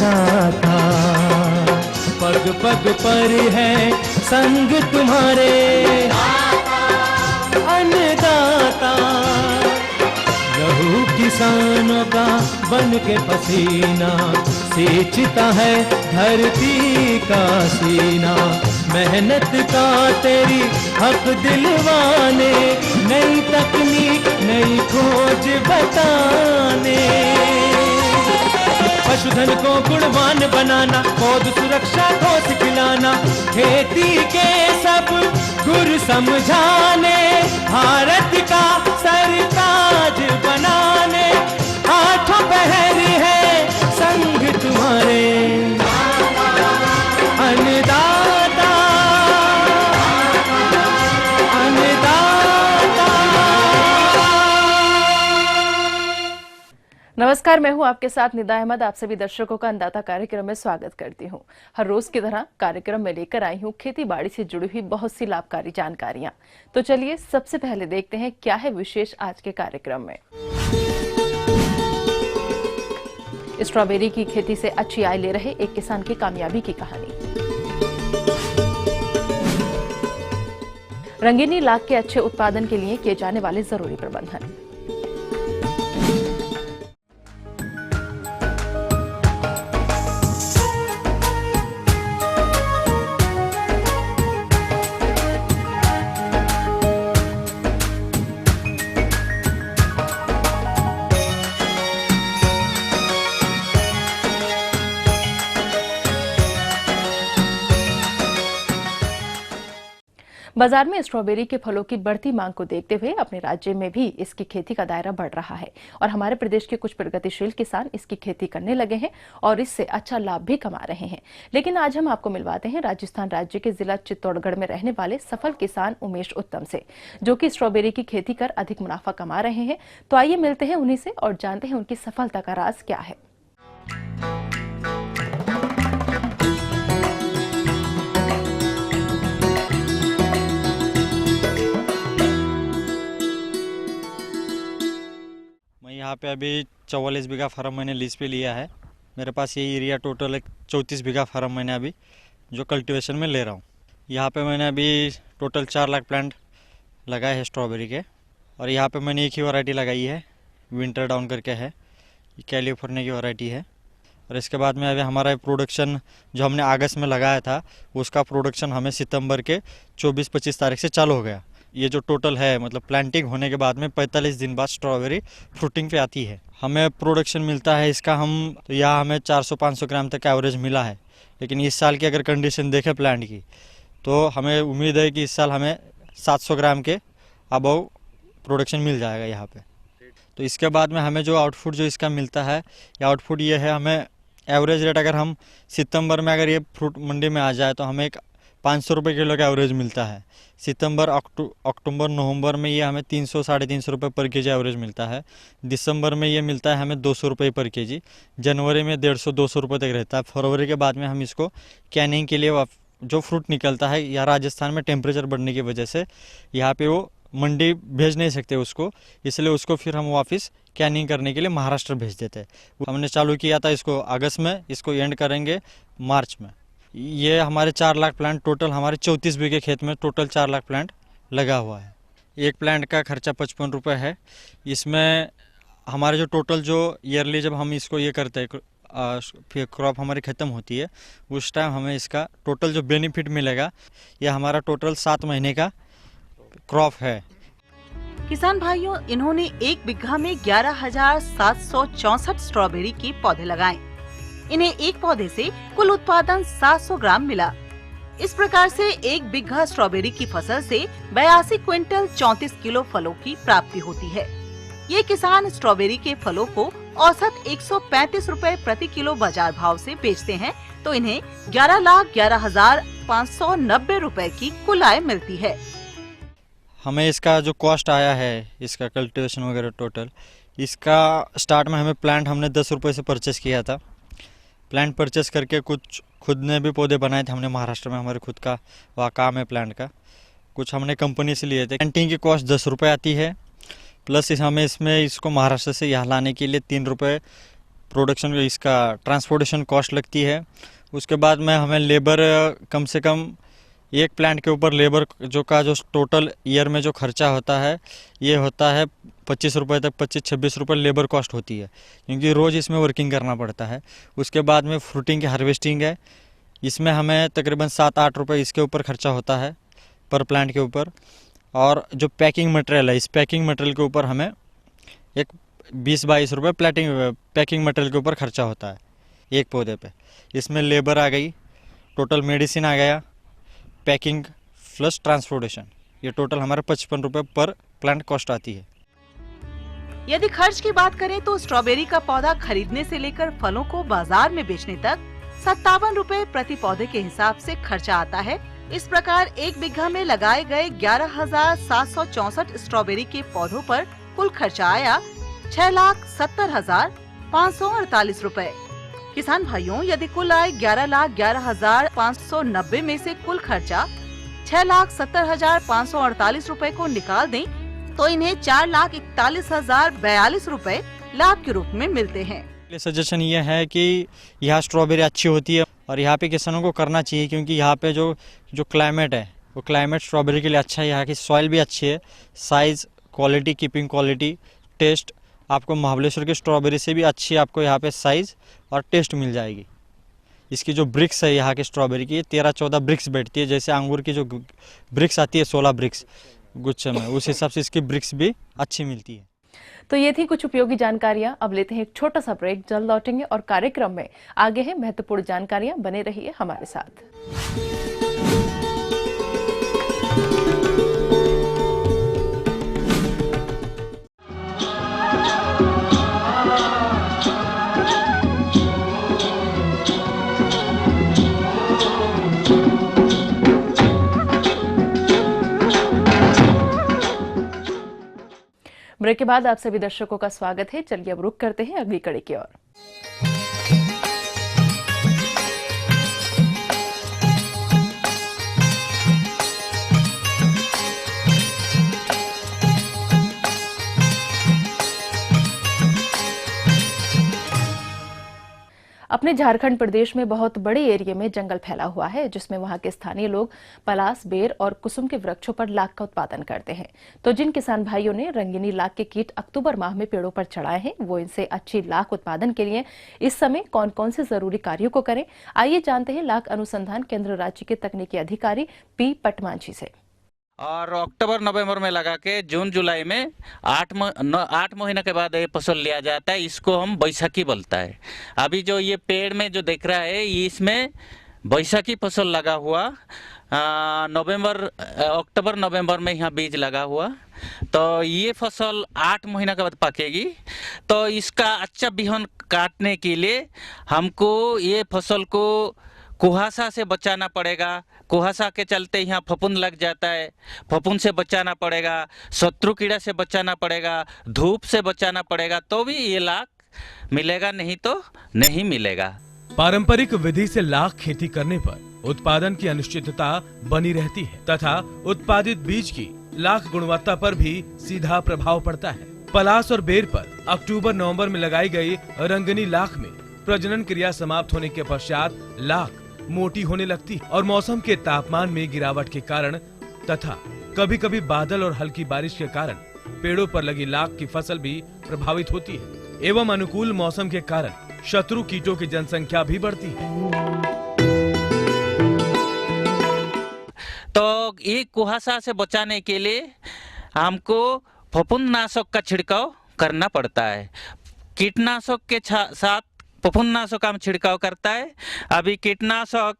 अन्नदाता, पग पग पर है संग तुम्हारे अन्नदाता। लहू किसानों का बन के पसीना सींचता है धरती का सीना। मेहनत का तेरी हक दिलवाने, नई तकनीक नई खोज बताने। पशुधन को गुणवान बनाना, पौध सुरक्षा को सिखलाना, खेती के सब गुर समझाने, भारत का सरताज बनाने। आठों पहर है संग तुम्हारे अन्नदाता, अन्नदाता। नमस्कार, मैं हूं आपके साथ निदा अहमद। आप सभी दर्शकों का अन्नदाता कार्यक्रम में स्वागत करती हूं। हर रोज की तरह कार्यक्रम में लेकर आई हूं खेती बाड़ी से जुड़ी हुई बहुत सी लाभकारी जानकारियां। तो चलिए सबसे पहले देखते हैं क्या है विशेष आज के कार्यक्रम में। स्ट्रॉबेरी की खेती से अच्छी आय ले रहे एक किसान की कामयाबी की कहानी। रंगीनी लाख के अच्छे उत्पादन के लिए किए जाने वाले जरूरी प्रबंधन। बाजार में स्ट्रॉबेरी के फलों की बढ़ती मांग को देखते हुए अपने राज्य में भी इसकी खेती का दायरा बढ़ रहा है और हमारे प्रदेश के कुछ प्रगतिशील किसान इसकी खेती करने लगे हैं और इससे अच्छा लाभ भी कमा रहे हैं। लेकिन आज हम आपको मिलवाते हैं राजस्थान राज्य के जिला चित्तौड़गढ़ में रहने वाले सफल किसान उमेश उत्तम से, जो कि स्ट्रॉबेरी की खेती कर अधिक मुनाफा कमा रहे हैं। तो आइए मिलते हैं उन्हीं से और जानते हैं उनकी सफलता का राज क्या है। यहाँ पे अभी 44 बीघा फार्म मैंने लीज पे लिया है। मेरे पास ये एरिया टोटल 34 बीघा फार्म मैंने अभी जो कल्टीवेशन में ले रहा हूँ। यहाँ पे मैंने अभी टोटल 4 लाख प्लांट लगाए हैं स्ट्रॉबेरी के। और यहाँ पे मैंने एक ही वैरायटी लगाई है, विंटर डाउन करके है, ये कैलिफोर्निया की वैरायटी है। और इसके बाद में अभी हमारा प्रोडक्शन जो हमने अगस्त में लगाया था उसका प्रोडक्शन हमें सितंबर के 24-25 तारीख से चालू हो गया। ये जो टोटल है मतलब प्लांटिंग होने के बाद में 45 दिन बाद स्ट्रॉबेरी फ्रूटिंग पे आती है। हमें प्रोडक्शन मिलता है इसका, हम तो यहाँ हमें 400-500 ग्राम तक एवरेज मिला है। लेकिन इस साल की अगर कंडीशन देखें प्लांट की तो हमें उम्मीद है कि इस साल हमें 700 ग्राम के अबव प्रोडक्शन मिल जाएगा यहाँ पे। तो इसके बाद में हमें जो आउटपुट जो इसका मिलता है, ये आउटपुट ये है, हमें एवरेज रेट अगर हम सितंबर में अगर ये फ्रूट मंडी में आ जाए तो हमें एक 500 रुपये किलो का एवरेज मिलता है। सितंबर अक्टूबर नवंबर में ये हमें 300-350 रुपये पर केजी एवरेज मिलता है। दिसंबर में ये मिलता है हमें 200 रुपये पर केजी। जनवरी में 150-200 रुपये तक रहता है। फरवरी के बाद में हम इसको कैनिंग के लिए जो फ्रूट निकलता है, या राजस्थान में टेम्परेचर बढ़ने की वजह से यहाँ पे वो मंडी भेज नहीं सकते उसको, इसलिए उसको फिर हम वापस कैनिंग करने के लिए महाराष्ट्र भेज देते हैं। हमने चालू किया था इसको अगस्त में, इसको एंड करेंगे मार्च में। ये हमारे 4 लाख प्लांट टोटल, हमारे 34 बीघे खेत में टोटल 4 लाख प्लांट लगा हुआ है। एक प्लांट का खर्चा 55 रुपये है। इसमें हमारे जो टोटल जो ईयरली जब हम इसको ये करते हैं फिर क्रॉप हमारी ख़त्म होती है, उस टाइम हमें इसका टोटल जो बेनिफिट मिलेगा, ये हमारा टोटल 7 महीने का क्रॉप है। किसान भाइयों, इन्होंने 1 बीघा में 11,764 स्ट्रॉबेरी के पौधे लगाए। इन्हें एक पौधे से कुल उत्पादन 700 ग्राम मिला। इस प्रकार से 1 बीघा स्ट्रॉबेरी की फसल से 82 क्विंटल 34 किलो फलों की प्राप्ति होती है। ये किसान स्ट्रॉबेरी के फलों को औसत 135 रुपए प्रति किलो बाजार भाव से बेचते हैं, तो इन्हें 11,11,590 रुपए की कुल आय मिलती है। हमें इसका जो कॉस्ट आया है, इसका कल्टीवेशन वगैरह टोटल, इसका स्टार्ट में हमें प्लांट हमने 10 रुपये से परचेस किया था। प्लांट परचेस करके कुछ खुद ने भी पौधे बनाए थे हमने महाराष्ट्र में, हमारे खुद का वहाँ काम है प्लांट का। कुछ हमने कंपनी से लिए थे। प्लांटिंग की कॉस्ट 10 रुपये आती है, प्लस हमें इसमें इसको महाराष्ट्र से यहाँ लाने के लिए 3 रुपये प्रोडक्शन इसका ट्रांसपोर्टेशन कॉस्ट लगती है। उसके बाद में हमें लेबर कम से कम एक प्लांट के ऊपर लेबर जो टोटल ईयर में जो खर्चा होता है ये होता है 25 रुपये तक, 25-26 रुपये लेबर कॉस्ट होती है, क्योंकि रोज़ इसमें वर्किंग करना पड़ता है। उसके बाद में फ्रूटिंग की हार्वेस्टिंग है, इसमें हमें तकरीबन 7-8 रुपये इसके ऊपर खर्चा होता है पर प्लांट के ऊपर। और जो पैकिंग मटेरियल है, इस पैकिंग मटेरियल के ऊपर हमें एक 20-22 रुपये पैकिंग मटेरियल के ऊपर खर्चा होता है एक पौधे पे। इसमें लेबर आ गई, टोटल मेडिसिन आ गया, पैकिंग प्लस ट्रांसपोर्टेशन, ये टोटल हमारे 55 रुपये पर प्लांट कॉस्ट आती है। यदि खर्च की बात करें तो स्ट्रॉबेरी का पौधा खरीदने से लेकर फलों को बाजार में बेचने तक 57 रुपए प्रति पौधे के हिसाब से खर्चा आता है। इस प्रकार 1 बीघा में लगाए गए 11,764 स्ट्रॉबेरी के पौधों पर कुल खर्चा आया 6,70,548 रुपए। किसान भाइयों, यदि कुल आय 11,11,590 में से कुल खर्चा 6,70,548 रुपए को निकाल दें तो इन्हें 4,41,042 रुपए लाभ के रूप में मिलते हैं। सजेशन ये है कि यहाँ स्ट्रॉबेरी अच्छी होती है और यहाँ पे किसानों को करना चाहिए, क्योंकि यहाँ पे जो क्लाइमेट है वो क्लाइमेट स्ट्रॉबेरी के लिए अच्छा है। यहाँ की सॉइल भी अच्छी है, size, quality, keeping quality, test आपको महाबलेश्वर की स्ट्रॉबेरी से भी अच्छी आपको यहाँ पे साइज़ और टेस्ट मिल जाएगी। इसकी जो ब्रिक्स है यहाँ की स्ट्रॉबेरी की 13-14 ब्रिक्स बैठती है, जैसे अंगूर की जो ब्रिक्स आती है 16 ब्रिक्स गुच्छे में, उस हिसाब से इसकी ब्रिक्स भी अच्छी मिलती है। तो ये थी कुछ उपयोगी जानकारियां। अब लेते हैं एक छोटा सा ब्रेक, जल्द लौटेंगे और कार्यक्रम में आगे है महत्वपूर्ण जानकारियां। बने रहिए हमारे साथ। ब्रेक के बाद आप सभी दर्शकों का स्वागत है। चलिए अब रुक करते हैं अगली कड़ी की ओर। अपने झारखंड प्रदेश में बहुत बड़े एरिया में जंगल फैला हुआ है, जिसमें वहां के स्थानीय लोग पलास, बेर और कुसुम के वृक्षों पर लाख का उत्पादन करते हैं। तो जिन किसान भाइयों ने रंगीनी लाख के कीट अक्टूबर माह में पेड़ों पर चढ़ाए हैं, वो इनसे अच्छी लाख उत्पादन के लिए इस समय कौन कौन से जरूरी कार्यों को करें, आइए जानते हैं लाख अनुसंधान केंद्र राज्य के तकनीकी अधिकारी पी पटमांझी से। और अक्टूबर नवंबर में लगा के जून जुलाई में 8 महीने के बाद ये फसल लिया जाता है। इसको हम बैसाखी बोलता है। अभी जो ये पेड़ में जो दिख रहा है, इसमें बैसाखी फसल लगा हुआ, अक्टूबर नवंबर में यहाँ बीज लगा हुआ। तो ये फसल 8 महीने के बाद पकेगी। तो इसका अच्छा बिहन काटने के लिए हमको ये फसल को कुहासा से बचाना पड़ेगा। कुहासा के चलते यहाँ फफूंद लग जाता है, फफूंद से बचाना पड़ेगा, शत्रु कीड़ा से बचाना पड़ेगा, धूप से बचाना पड़ेगा, तो भी ये लाख मिलेगा, नहीं तो नहीं मिलेगा। पारंपरिक विधि से लाख खेती करने पर उत्पादन की अनिश्चितता बनी रहती है तथा उत्पादित बीज की लाख गुणवत्ता पर भी सीधा प्रभाव पड़ता है। पलास और बेर पर अक्टूबर नवंबर में लगाई गई रंगनी लाख में प्रजनन क्रिया समाप्त होने के पश्चात लाख मोटी होने लगती है और मौसम के तापमान में गिरावट के कारण तथा कभी कभी बादल और हल्की बारिश के कारण पेड़ों पर लगी लाख की फसल भी प्रभावित होती है एवं अनुकूल मौसम के कारण शत्रु कीटों की जनसंख्या भी बढ़ती है। तो ये कुहासा से बचाने के लिए हमको फफूंदनाशक का छिड़काव करना पड़ता है। कीटनाशक के साथ फफूंदनाशक का हम छिड़काव करता है। अभी कीटनाशक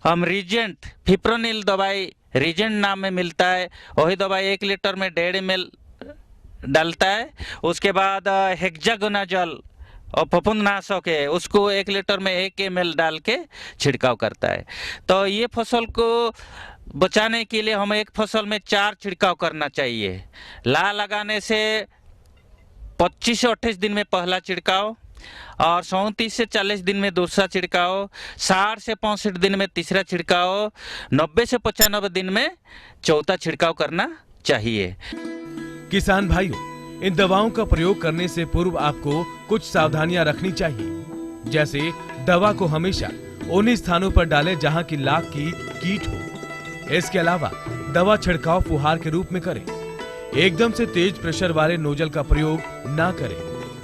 हम रीजेंट फिप्रोनिल दवाई रीजेंट नाम में मिलता है, वही दवाई 1 लीटर में 1.5 ml डालता है। उसके बाद हेक्सागोनाजोल और फफूंदनाशक है, उसको 1 लीटर में 1 ml डाल के छिड़काव करता है। तो ये फसल को बचाने के लिए हमें एक फसल में 4 छिड़काव करना चाहिए। ला लगाने से 25 से 28 दिन में पहला छिड़काव और 37 से 40 दिन में दूसरा छिड़काव, 60 से 65 दिन में तीसरा छिड़काव, 90 से 95 दिन में चौथा छिड़काव करना चाहिए। किसान भाइयों, इन दवाओं का प्रयोग करने से पूर्व आपको कुछ सावधानियां रखनी चाहिए। जैसे दवा को हमेशा उन्हीं स्थानों पर डालें जहां की लाख की कीट हो। इसके अलावा दवा छिड़काव फुहार के रूप में करें। एकदम से तेज प्रेशर वाले नोजल का प्रयोग ना करें,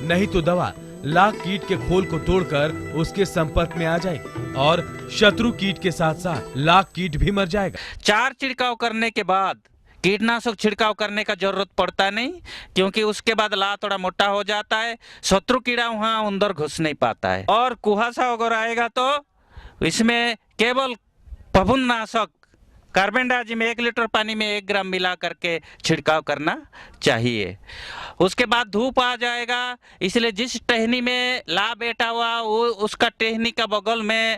नहीं तो दवा लाख कीट के खोल को तोड़कर उसके संपर्क में आ जाएगी और शत्रु कीट के साथ साथ लाख कीट भी मर जाएगा। 4 छिड़काव करने के बाद कीटनाशक छिड़काव करने का जरूरत पड़ता नहीं, क्योंकि उसके बाद ला थोड़ा मोटा हो जाता है, शत्रु कीड़ा वहां अंदर घुस नहीं पाता है। और कुहासा वगैरह आएगा तो इसमें केवल फफूंदनाशक कार्बेंडाजिम 1 लीटर पानी में 1 ग्राम मिला करके छिड़काव करना चाहिए। उसके बाद धूप आ जाएगा, इसलिए जिस टहनी में ला बैठा हुआ वो उसका टहनी का बगल में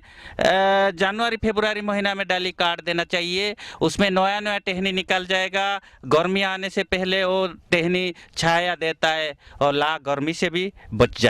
जनवरी फरवरी महीना में डाली काट देना चाहिए। उसमें नया नया टहनी निकल जाएगा। गर्मी आने से पहले वो टहनी छाया देता है और ला गर्मी से भी बच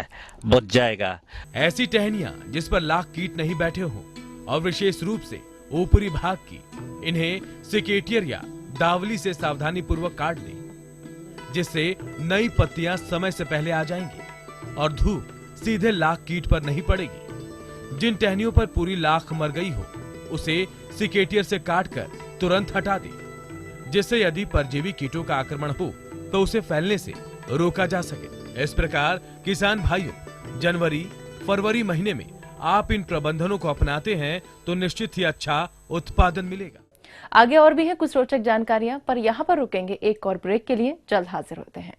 जाएगा। ऐसी टहनियां जिस पर लाख कीट नहीं बैठे हों और विशेष रूप से ऊपरी भाग की, इन्हें सिकेटियर या दावली से सावधानी पूर्वक काट दें, जिससे नई पत्तियां समय से पहले आ जाएंगी और धूप सीधे लाख कीट पर नहीं पड़ेगी। जिन टहनियों पर पूरी लाख मर गई हो उसे सिकेटियर से काटकर तुरंत हटा दें, जिससे यदि परजीवी कीटों का आक्रमण हो तो उसे फैलने से रोका जा सके। इस प्रकार किसान भाइयों, जनवरी फरवरी महीने में आप इन प्रबंधनों को अपनाते हैं तो निश्चित ही अच्छा उत्पादन मिलेगा। आगे और भी है कुछ रोचक जानकारियां, पर यहाँ पर रुकेंगे एक और ब्रेक के लिए। जल्द हाजिर होते हैं।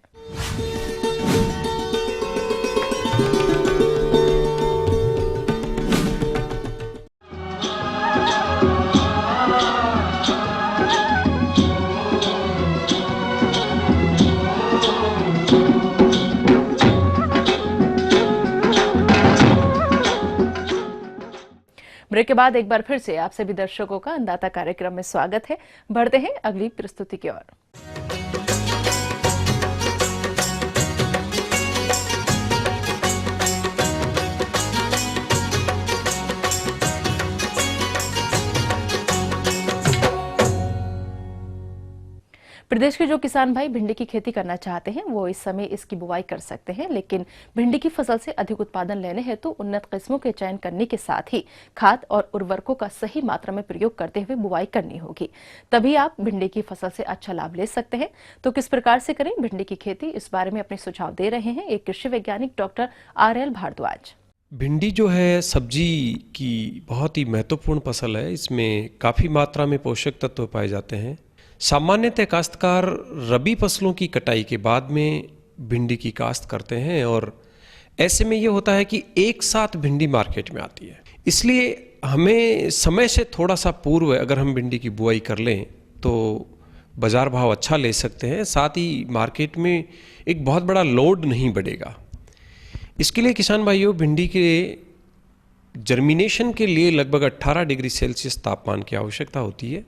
ब्रेक के बाद एक बार फिर से आप सभी दर्शकों का अन्नदाता कार्यक्रम में स्वागत है। बढ़ते हैं अगली प्रस्तुति की ओर। प्रदेश के जो किसान भाई भिंडी की खेती करना चाहते हैं वो इस समय इसकी बुवाई कर सकते हैं, लेकिन भिंडी की फसल से अधिक उत्पादन लेने हेतु उन्नत किस्मों के चयन करने के साथ ही खाद और उर्वरकों का सही मात्रा में प्रयोग करते हुए बुवाई करनी होगी, तभी आप भिंडी की फसल से अच्छा लाभ ले सकते हैं। तो किस प्रकार से करें भिंडी की खेती, इस बारे में अपने सुझाव दे रहे हैं एक कृषि वैज्ञानिक डॉक्टर RL भारद्वाज। भिंडी जो है सब्जी की बहुत ही महत्वपूर्ण फसल है। इसमें काफ़ी मात्रा में पोषक तत्व पाए जाते हैं। सामान्यतः काश्तकार रबी फसलों की कटाई के बाद में भिंडी की काश्त करते हैं और ऐसे में ये होता है कि एक साथ भिंडी मार्केट में आती है। इसलिए हमें समय से थोड़ा सा पूर्व अगर हम भिंडी की बुआई कर लें तो बाज़ार भाव अच्छा ले सकते हैं, साथ ही मार्केट में एक बहुत बड़ा लोड नहीं बढ़ेगा। इसके लिए किसान भाइयों, भिंडी के जर्मिनेशन के लिए लगभग 18 डिग्री सेल्सियस तापमान की आवश्यकता होती है।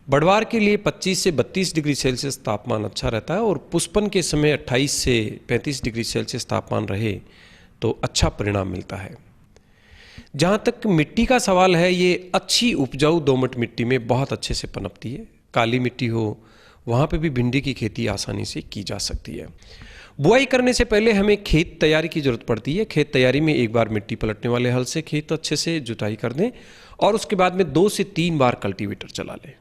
बढ़वार के लिए 25 से 32 डिग्री सेल्सियस तापमान अच्छा रहता है और पुष्पन के समय 28 से 35 डिग्री सेल्सियस तापमान रहे तो अच्छा परिणाम मिलता है। जहाँ तक मिट्टी का सवाल है, ये अच्छी उपजाऊ दोमट मिट्टी में बहुत अच्छे से पनपती है। काली मिट्टी हो वहाँ पे भी भिंडी की खेती आसानी से की जा सकती है। बुआई करने से पहले हमें खेत तैयारी की जरूरत पड़ती है। खेत तैयारी में एक बार मिट्टी पलटने वाले हल से खेत अच्छे से जुताई कर दें और उसके बाद में 2 से 3 बार कल्टीवेटर चला लें।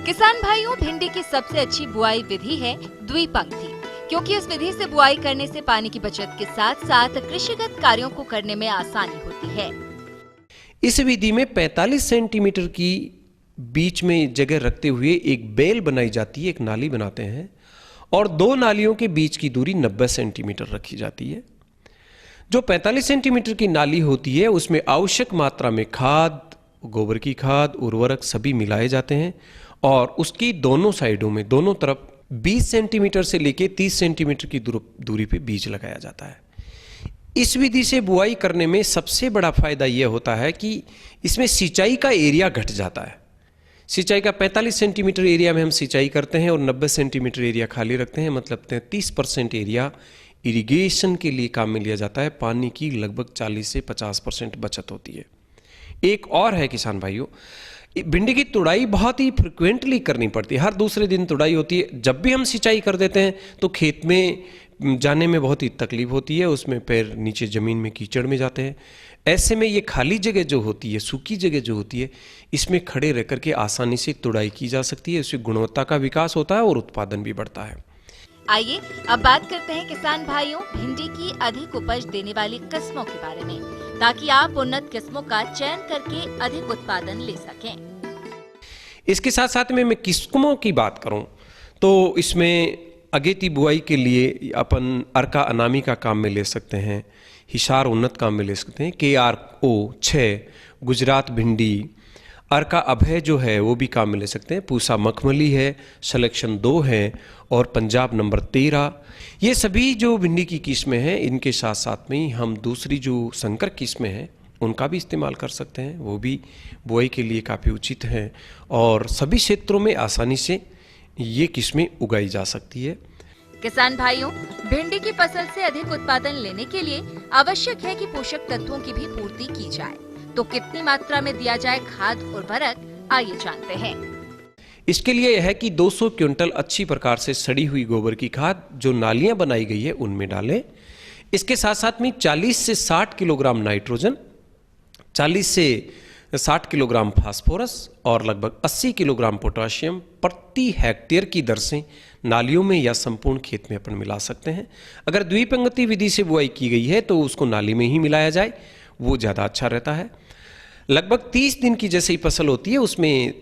किसान भाइयों, भिंडी की सबसे अच्छी बुआई विधि है द्विपंक्ति, क्योंकि इस विधि से बुआई करने से पानी की बचत के साथ साथ कृषिगत कार्यों को करने में आसानी होती है। इस विधि में 45 सेंटीमीटर की बीच में जगह रखते हुए एक बेल बनाई जाती है, एक नाली बनाते हैं और 2 नालियों के बीच की दूरी 90 सेंटीमीटर रखी जाती है। जो 45 सेंटीमीटर की नाली होती है उसमें आवश्यक मात्रा में खाद, गोबर की खाद, उर्वरक सभी मिलाए जाते हैं और उसकी दोनों साइडों में, दोनों तरफ 20 सेंटीमीटर से लेके 30 सेंटीमीटर की दूरी पे बीज लगाया जाता है। इस विधि से बुआई करने में सबसे बड़ा फायदा यह होता है कि इसमें सिंचाई का एरिया घट जाता है। सिंचाई का 45 सेंटीमीटर एरिया में हम सिंचाई करते हैं और 90 सेंटीमीटर एरिया खाली रखते हैं, मतलब 33% एरिया इरिगेशन के लिए काम में लिया जाता है। पानी की लगभग 40 से 50% बचत होती है। एक और है किसान भाइयों, भिंडी की तुड़ाई बहुत ही फ्रिक्वेंटली करनी पड़ती है, हर दूसरे दिन तुड़ाई होती है। जब भी हम सिंचाई कर देते हैं तो खेत में जाने में बहुत ही तकलीफ होती है, उसमें पैर नीचे ज़मीन में कीचड़ में जाते हैं। ऐसे में ये खाली जगह जो होती है, सूखी जगह जो होती है, इसमें खड़े रह करके आसानी से तुड़ाई की जा सकती है। इससे गुणवत्ता का विकास होता है और उत्पादन भी बढ़ता है। आइए अब बात करते हैं किसान भाइयों भिंडी की अधिक उपज देने वाली किस्मों के बारे में, ताकि आप उन्नत किस्मों का चयन करके अधिक उत्पादन ले सकें। इसके साथ साथ में मैं किस्मों की बात करूं तो इसमें अगेती बुआई के लिए अपन अर्का अनामी का काम में ले सकते हैं, हिसार उन्नत काम में ले सकते हैं, KRO 6, गुजरात भिंडी, अर्का अभय जो है वो भी काम में ले सकते हैं, पूसा मखमली है, सिलेक्शन 2 है और पंजाब नंबर 13। ये सभी जो भिंडी की किस्में हैं, इनके साथ साथ में ही हम दूसरी जो संकर किस्में हैं उनका भी इस्तेमाल कर सकते हैं, वो भी बुआई के लिए काफ़ी उचित हैं और सभी क्षेत्रों में आसानी से ये किस्में उगाई जा सकती है। किसान भाइयों, भिंडी की फसल से अधिक उत्पादन लेने के लिए आवश्यक है कि पोषक तत्वों की भी पूर्ति की जाए। तो कितनी मात्रा में दिया जाए खाद उर्वरक, आइए जानते हैं। इसके लिए यह है कि 200 क्विंटल अच्छी प्रकार से सड़ी हुई गोबर की खाद जो नालियां बनाई गई है उनमें डालें। इसके साथ साथ में 40 से 60 किलोग्राम नाइट्रोजन, 40 से 60 किलोग्राम फास्फोरस और लगभग 80 किलोग्राम पोटाशियम प्रति हेक्टेयर की दर से नालियों में या संपूर्ण खेत में अपन मिला सकते हैं। अगर द्विपंक्ति विधि से बुआई की गई है तो उसको नाली में ही मिलाया जाए, वो ज़्यादा अच्छा रहता है। लगभग 30 दिन की जैसे ही फसल होती है उसमें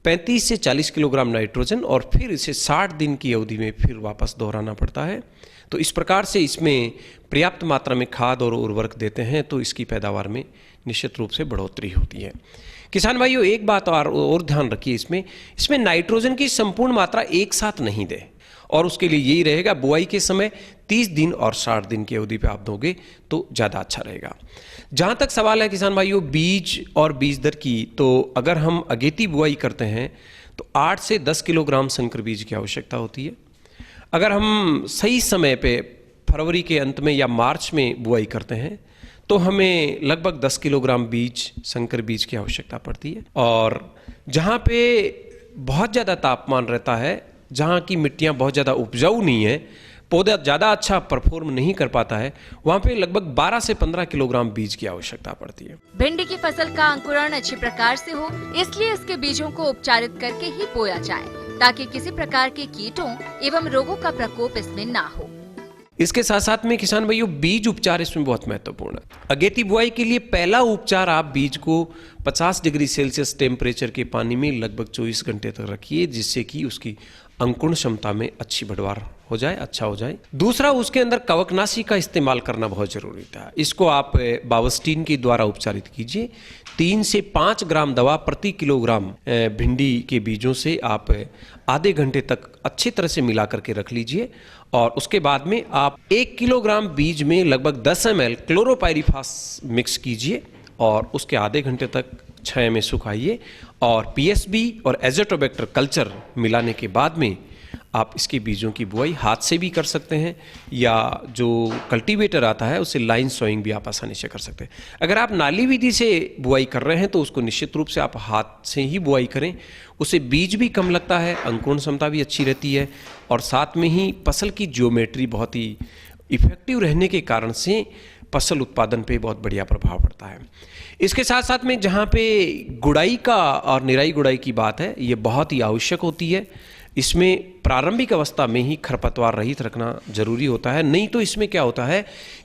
35 से 40 किलोग्राम नाइट्रोजन और फिर इसे 60 दिन की अवधि में फिर वापस दोहराना पड़ता है। तो इस प्रकार से इसमें पर्याप्त मात्रा में खाद और उर्वरक देते हैं तो इसकी पैदावार में निश्चित रूप से बढ़ोतरी होती है। किसान भाइयों, एक बात और ध्यान रखिए, इसमें नाइट्रोजन की संपूर्ण मात्रा एक साथ नहीं दें और उसके लिए यही रहेगा बुआई के समय 30 दिन और 60 दिन की अवधि पे आप दोगे तो ज़्यादा अच्छा रहेगा। जहाँ तक सवाल है किसान भाइयों बीज और बीज दर की, तो अगर हम अगेती बुआई करते हैं तो 8 से 10 किलोग्राम संकर बीज की आवश्यकता होती है। अगर हम सही समय पे फरवरी के अंत में या मार्च में बुआई करते हैं तो हमें लगभग 10 किलोग्राम बीज, संकर बीज की आवश्यकता पड़ती है। और जहाँ पे बहुत ज़्यादा तापमान रहता है, जहाँ की मिट्टियाँ बहुत ज़्यादा उपजाऊ नहीं है, पौधा ज़्यादा अच्छा परफॉर्म नहीं कर पाता है, वहाँ पे लगभग 12 से 15 किलोग्राम बीज की आवश्यकता पड़ती है। भिंडी की फसल का अंकुरण अच्छी प्रकार से हो, इसलिए इसके बीजों को उपचारित करके ही बोया जाए, ताकि किसी प्रकार के कीटों एवं रोगों का प्रकोप इसमें ना हो। इसके साथ साथ में किसान भाइयों बीज उपचार इसमें बहुत महत्वपूर्ण है। अगेती बुआई के लिए पहला उपचार, आप बीज को 50 डिग्री सेल्सियस टेम्परेचर के पानी में लगभग 24 घंटे तक रखिए, जिससे कि उसकी अंकुरण क्षमता में अच्छी बढ़वार हो जाए, अच्छा हो जाए। दूसरा, उसके अंदर कवकनाशी का इस्तेमाल करना बहुत जरूरी था। इसको आप बावस्टीन के द्वारा उपचारित कीजिए। 3 से 5 ग्राम दवा प्रति किलोग्राम भिंडी के बीजों से आप आधे घंटे तक अच्छी तरह से मिला करके रख लीजिए और उसके बाद में आप 1 किलोग्राम बीज में लगभग 10 ml क्लोरोपाइरीफास मिक्स कीजिए और उसके आधे घंटे तक छाया में सुखाइए और PSB और एज़ोटोबैक्टर कल्चर मिलाने के बाद में आप इसके बीजों की बुआई हाथ से भी कर सकते हैं या जो कल्टीवेटर आता है उससे लाइन सोइंग भी आप आसानी से कर सकते हैं। अगर आप नाली विधि से बुआई कर रहे हैं तो उसको निश्चित रूप से आप हाथ से ही बुआई करें, उससे बीज भी कम लगता है, अंकुरण क्षमता भी अच्छी रहती है और साथ में ही फसल की ज्योमेट्री बहुत ही इफेक्टिव रहने के कारण से फसल उत्पादन पे बहुत बढ़िया प्रभाव पड़ता है। इसके साथ साथ में जहाँ पे गुड़ाई का और निराई गुड़ाई की बात है, ये बहुत ही आवश्यक होती है। इसमें प्रारंभिक अवस्था में ही खरपतवार रहित रखना जरूरी होता है, नहीं तो इसमें क्या होता है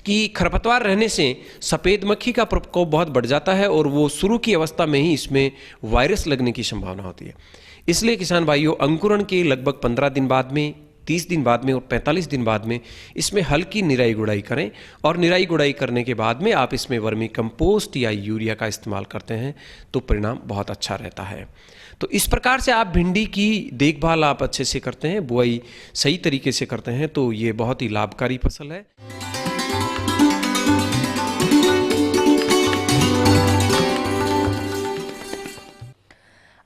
कि खरपतवार रहने से सफ़ेद मक्खी का प्रकोप बहुत बढ़ जाता है और वो शुरू की अवस्था में ही इसमें वायरस लगने की संभावना होती है। इसलिए किसान भाइयों, अंकुरण के लगभग 15 दिन बाद में, 30 दिन बाद में और 45 दिन बाद में इसमें हल्की निराई गुड़ाई करें और निराई गुड़ाई करने के बाद में आप इसमें वर्मी कंपोस्ट या यूरिया का इस्तेमाल करते हैं तो परिणाम बहुत अच्छा रहता है। तो इस प्रकार से आप भिंडी की देखभाल आप अच्छे से करते हैं, बुआई सही तरीके से करते हैं तो ये बहुत ही लाभकारी फसल है।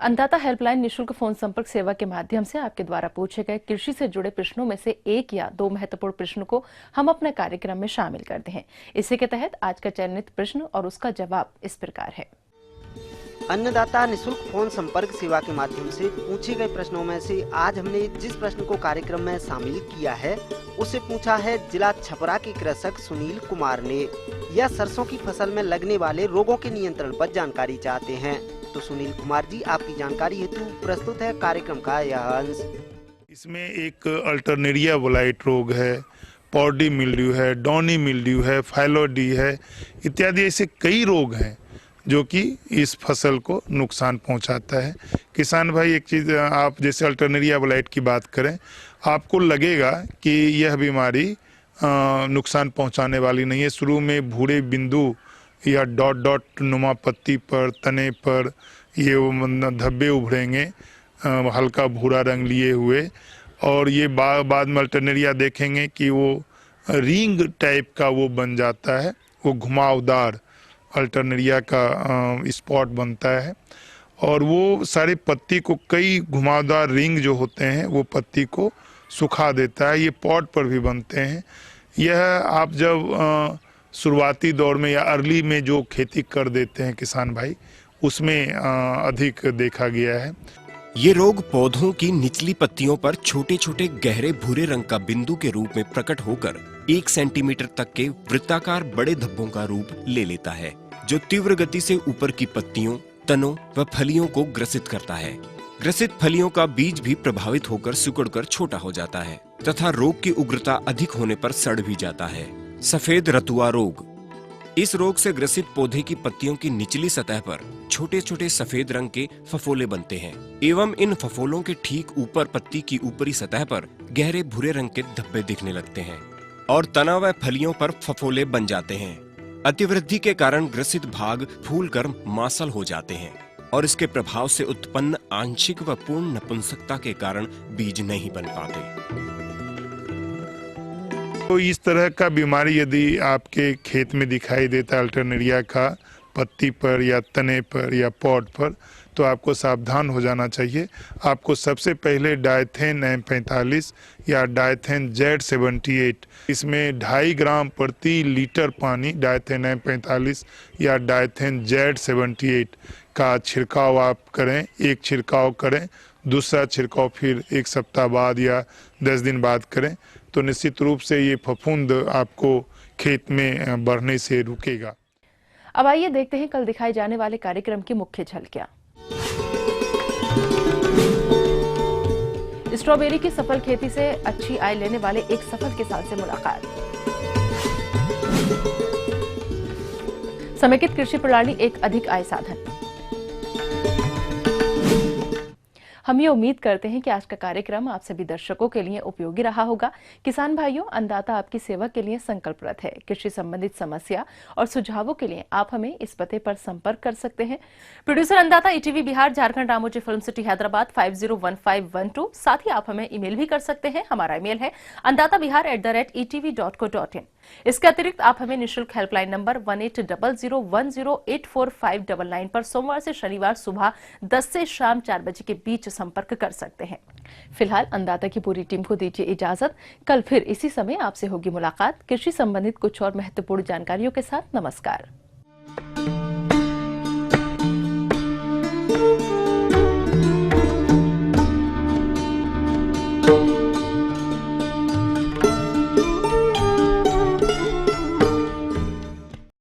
अन्नदाता हेल्पलाइन निःशुल्क फोन संपर्क सेवा के माध्यम से आपके द्वारा पूछे गए कृषि से जुड़े प्रश्नों में से 1 या 2 महत्वपूर्ण प्रश्नों को हम अपने कार्यक्रम में शामिल करते हैं। इसी के तहत आज का चयनित प्रश्न और उसका जवाब इस प्रकार है। अन्नदाता निशुल्क फोन संपर्क सेवा के माध्यम से पूछे गए प्रश्नों में से आज हमने जिस प्रश्न को कार्यक्रम में शामिल किया है उसे पूछा है जिला छपरा के कृषक सुनील कुमार ने। यह सरसों की फसल में लगने वाले रोगों के नियंत्रण पर जानकारी चाहते हैं। तो सुनील कुमार जी, आपकी जानकारी हेतु प्रस्तुत है कार्यक्रम का यह अंश। इसमें एक अल्टरनेरिया ब्लाइट रोग है, पॉडी मिल्ड्यू है, डॉनी मिल्ड्यू है, फाइलोडी है इत्यादि ऐसे कई रोग हैं जो कि इस फसल को नुकसान पहुंचाता है। किसान भाई, एक चीज़ आप जैसे अल्टरनेरिया ब्लाइट की बात करें, आपको लगेगा कि यह बीमारी नुकसान पहुंचाने वाली नहीं है। शुरू में भूरे बिंदु या डॉट डॉट नुमा पत्ती पर, तने पर ये धब्बे उभरेंगे हल्का भूरा रंग लिए हुए, और ये बाद में अल्टरनेरिया देखेंगे कि वो रिंग टाइप का वो बन जाता है, वो घुमावदार अल्टरनेरिया का स्पॉट बनता है, और वो सारी पत्ती को कई घुमावदार रिंग जो होते हैं वो पत्ती को सुखा देता है। ये पॉट पर भी बनते हैं। यह आप जब शुरुआती दौर में या अर्ली में जो खेती कर देते हैं किसान भाई, उसमें अधिक देखा गया है। ये रोग पौधों की निचली पत्तियों पर छोटे छोटे गहरे भूरे रंग का बिंदु के रूप में प्रकट होकर 1 सेंटीमीटर तक के वृत्ताकार बड़े धब्बों का रूप ले लेता है, जो तीव्र गति से ऊपर की पत्तियों, तनों व फलियों को ग्रसित करता है। ग्रसित फलियों का बीज भी प्रभावित होकर सिकुड़कर छोटा हो जाता है तथा रोग की उग्रता अधिक होने पर सड़ भी जाता है। सफेद रतुआ रोग। इस रोग से ग्रसित पौधे की पत्तियों की निचली सतह पर छोटे छोटे सफेद रंग के फफोले बनते हैं एवं इन फफोलों के ठीक ऊपर पत्ती की ऊपरी सतह पर गहरे भूरे रंग के धब्बे दिखने लगते हैं और तना व फलियों पर फफोले बन जाते हैं। अतिवृद्धि के कारण ग्रसित भाग फूलकर मांसल हो जाते हैं और इसके प्रभाव से उत्पन्न आंशिक व पूर्ण नपुंसकता के कारण बीज नहीं बन पाते। तो इस तरह का बीमारी यदि आपके खेत में दिखाई देता है अल्टरनेरिया का, पत्ती पर या तने पर या पॉट पर, तो आपको सावधान हो जाना चाहिए। आपको सबसे पहले डायथेन M45 या डायथेन Z78, इसमें 2.5 ग्राम प्रति लीटर पानी डायथेन M45 या डायथेन Z78 का छिड़काव आप करें। एक छिड़काव करें, दूसरा छिड़काव फिर 1 सप्ताह बाद या 10 दिन बाद करें, तो निश्चित रूप से ये फफूंद आपको खेत में बढ़ने से रुकेगा। अब आइए देखते हैं कल दिखाए जाने वाले कार्यक्रम की मुख्य झलकियां। स्ट्रॉबेरी की सफल खेती से अच्छी आय लेने वाले एक सफल किसान से मुलाकात। समेकित कृषि प्रणाली एक अधिक आय साधन। हम ये उम्मीद करते हैं कि आज का कार्यक्रम आप सभी दर्शकों के लिए उपयोगी रहा होगा। किसान भाइयों, अन्नदाता आपकी सेवा के लिए संकल्परत है। कृषि संबंधित समस्या और सुझावों के लिए आप हमें इस पते पर संपर्क कर सकते हैं। प्रोड्यूसर अन्नदाता, ETV Bihar, Jharkhand, Ramoji film city, Hyderabad 501512। साथ ही आप हमें ईमेल भी कर सकते हैं। हमारा ईमेल है anndatabihar@etv.co.in। इसके अतिरिक्त आप हमें निःशुल्क हेल्पलाइन नंबर 180010084599 पर सोमवार से शनिवार सुबह 10 से शाम 4 बजे के बीच संपर्क कर सकते हैं। फिलहाल अन्नदाता की पूरी टीम को दीजिए इजाजत। कल फिर इसी समय आपसे होगी मुलाकात कृषि संबंधित कुछ और महत्वपूर्ण जानकारियों के साथ। नमस्कार।